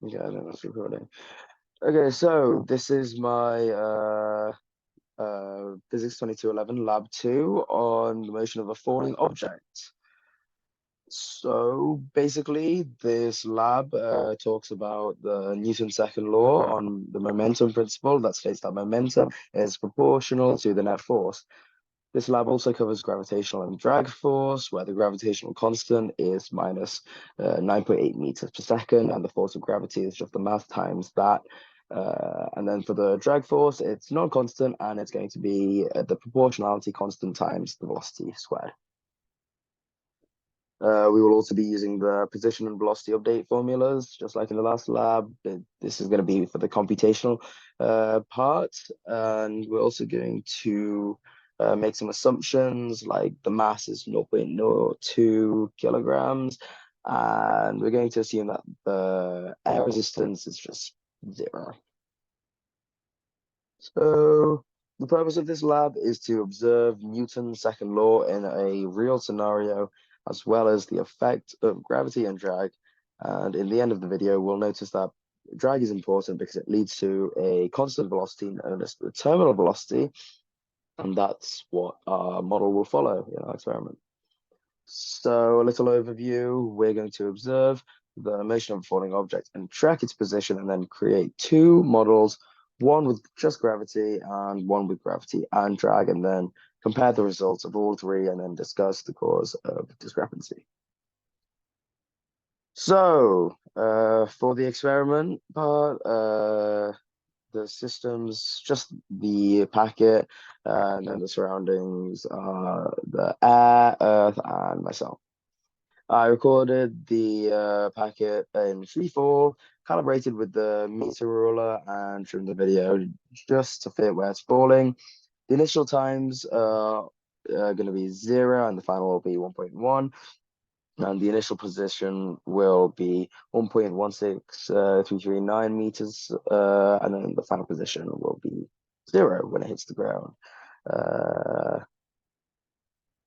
Yeah, I think that's recording. Okay, so this is my Physics 2211 Lab 2 on the motion of a falling object. So basically, this lab talks about the Newton's second law on the momentum principle that states that momentum is proportional to the net force. This lab also covers gravitational and drag force, where the gravitational constant is minus 9.8 meters per second, and the force of gravity is just the mass times that. And then for the drag force, it's non-constant, and it's going to be the proportionality constant times the velocity squared. We will also be using the position and velocity update formulas, just like in the last lab. This is going to be for the computational part, and we're also going to make some assumptions, like the mass is 0.02 kilograms, and we're going to assume that the air resistance is just 0. So the purpose of this lab is to observe Newton's second law in a real scenario, as well as the effect of gravity and drag. And in the end of the video, we'll notice that drag is important because it leads to a constant velocity known as the terminal velocity, and that's what our model will follow in our experiment. So a little overview, we're going to observe the motion of a falling object and track its position, and then create two models, one with just gravity and one with gravity and drag, and then compare the results of all three and then discuss the cause of discrepancy. So for the experiment part, the systems, just the packet, and then the surroundings are the air, earth, and myself. I recorded the packet in free fall, calibrated with the meter ruler, and trimmed the video just to fit where it's falling. The initial times are going to be 0, and the final will be 1.1. And the initial position will be 1.16339 meters, and then the final position will be 0 when it hits the ground.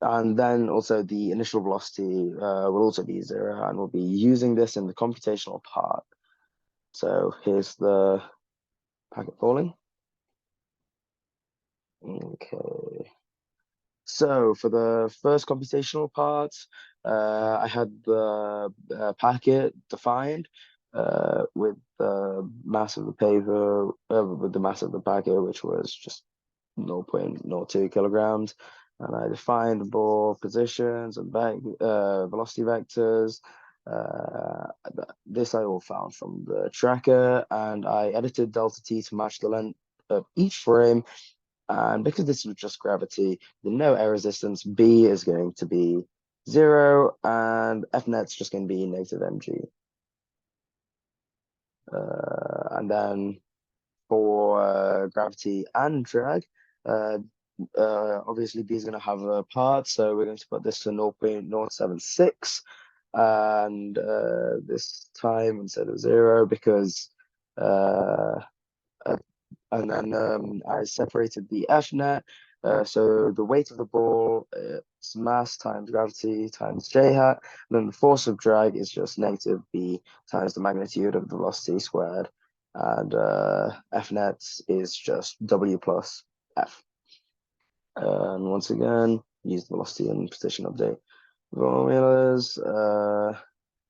And then also the initial velocity will also be 0, and we'll be using this in the computational part. So here's the packet falling. Okay. So for the first computational part, I had the packet defined with the mass of the paper, with the mass of the packet, which was just 0.02 kilograms. And I defined the ball positions and velocity vectors. This I all found from the tracker, and I edited delta t to match the length of each frame. And because this was just gravity, the no air resistance B is going to be 0, and F net's just going to be negative mg. And then for gravity and drag, obviously B is going to have a part, so we're going to put this to 0.076, and this time instead of 0, because and then I separated the F net. So the weight of the ball is mass times gravity times j hat, and then the force of drag is just negative b times the magnitude of the velocity squared, and F net is just w plus f. And once again, use the velocity and position update formulas.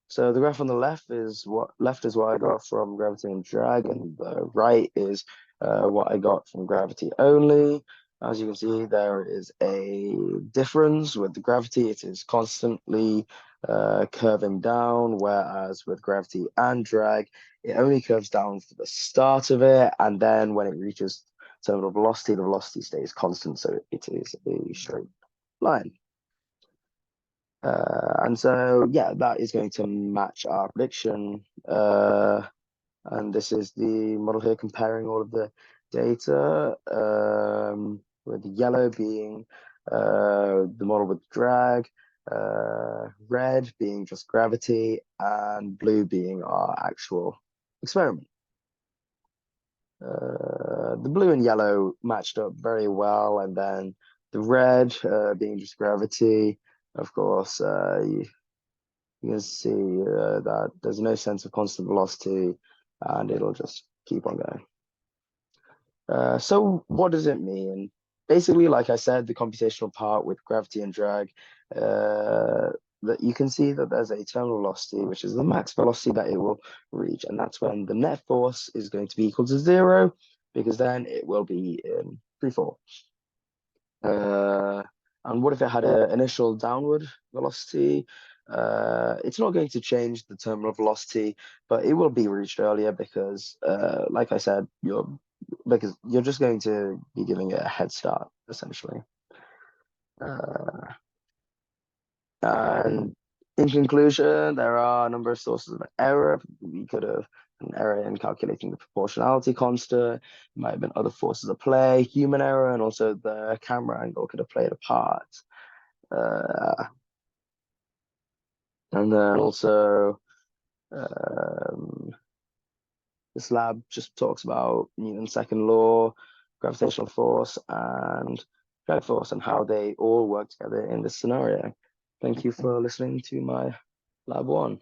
So the graph on the left is what I got from gravity and drag, and the right is what I got from gravity only. As you can see, there is a difference with the gravity. It is constantly curving down, whereas with gravity and drag, it only curves down for the start of it, and then when it reaches terminal velocity, the velocity stays constant, so it is a straight line. And so, yeah, that is going to match our prediction. And this is the model here comparing all of the data, with the yellow being the model with drag, red being just gravity, and blue being our actual experiment. The blue and yellow matched up very well, and then the red being just gravity. Of course, you can see that there's no sense of constant velocity, and it'll just keep on going. So what does it mean? Basically, like I said, the computational part with gravity and drag, that you can see that there's a terminal velocity, which is the max velocity that it will reach, and that's when the net force is going to be equal to 0, because then it will be in free fall. And what if it had an initial downward velocity? It's not going to change the terminal velocity, but it will be reached earlier because, like I said, because you're just going to be giving it a head start, essentially. Uh, and in conclusion, there are a number of sources of error. We could have an error in calculating the proportionality constant. There might have been other forces at play, human error, and also the camera angle could have played a part. Uh, and then also, um, this lab just talks about Newton's second law, gravitational force, and drag force, and how they all work together in this scenario. Thank you for listening to my lab one.